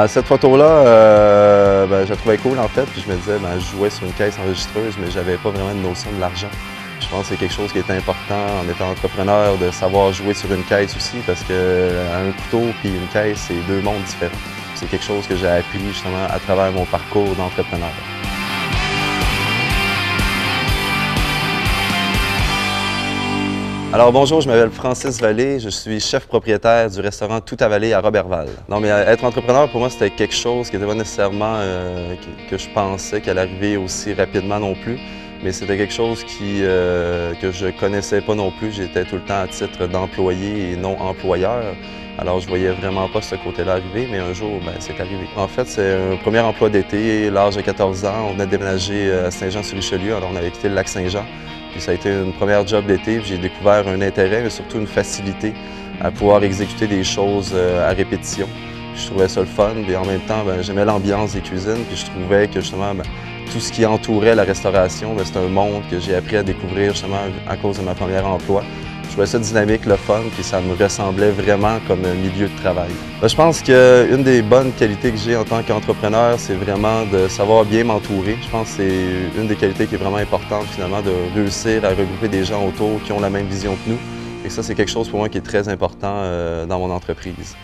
Cette photo-là, je la trouvais cool en fait, puis je me disais, je jouais sur une caisse enregistreuse, mais j'avais pas vraiment de notion de l'argent. Je pense que c'est quelque chose qui est important en étant entrepreneur, de savoir jouer sur une caisse aussi, parce qu'un couteau puis une caisse, c'est deux mondes différents. C'est quelque chose que j'ai appris justement à travers mon parcours d'entrepreneur. Alors bonjour, je m'appelle Francis Vallée, je suis chef propriétaire du restaurant Tout Avalé à Roberval. Non mais être entrepreneur pour moi c'était quelque chose qui n'était pas nécessairement que je pensais qu'elle arrivait aussi rapidement non plus, mais c'était quelque chose que je connaissais pas non plus. J'étais tout le temps à titre d'employé et non employeur. Alors je voyais vraiment pas ce côté-là arriver, mais un jour, c'est arrivé. En fait, c'est un premier emploi d'été, l'âge de 14 ans. On venait de déménager à Saint-Jean-sur-Richelieu, alors on avait quitté le Lac-Saint-Jean. Puis ça a été une première job d'été, j'ai découvert un intérêt, mais surtout une facilité à pouvoir exécuter des choses à répétition. Puis je trouvais ça le fun, et en même temps, j'aimais l'ambiance des cuisines, puis je trouvais que justement, tout ce qui entourait la restauration, c'est un monde que j'ai appris à découvrir justement à cause de ma première emploi. Je trouvais ça dynamique, le fun, puis ça me ressemblait vraiment comme un milieu de travail. Je pense qu'une des bonnes qualités que j'ai en tant qu'entrepreneur, c'est vraiment de savoir bien m'entourer. Je pense que c'est une des qualités qui est vraiment importante finalement, de réussir à regrouper des gens autour qui ont la même vision que nous. Et ça, c'est quelque chose pour moi qui est très important dans mon entreprise.